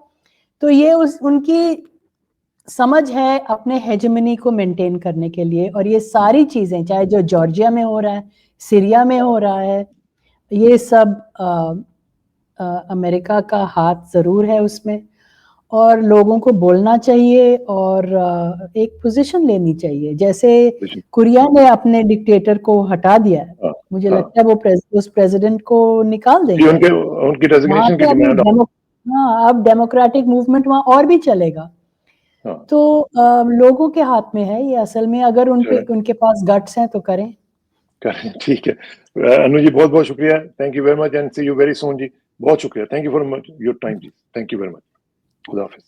[SPEAKER 2] तो ये उनकी समझ है अपने हेजेमनी को मेंटेन करने के लिए। और ये सारी चीजें, चाहे जो जॉर्जिया में हो रहा है, सीरिया में हो रहा है, ये सब अमेरिका का हाथ जरूर है उसमें। और लोगों को बोलना चाहिए और एक पोजीशन लेनी चाहिए। जैसे कोरिया ने अपने डिक्टेटर को हटा दिया है, मुझे लगता है वो उस प्रेसिडेंट को निकाल देंगे।
[SPEAKER 1] उनकी रेजिग्नेशन की डिमांड।
[SPEAKER 2] अब डेमोक्रेटिक मूवमेंट वहाँ और भी चलेगा। तो लोगों के हाथ में है ये असल में, अगर उनके पास गट्स हैं तो करें।
[SPEAKER 1] ठीक है अनु जी, बहुत बहुत शुक्रिया, thank you very much and see you very soon जी। बहुत शुक्रिया, thank you for your time जी, थैंक यू वेरी मच, खुदा हाफिज।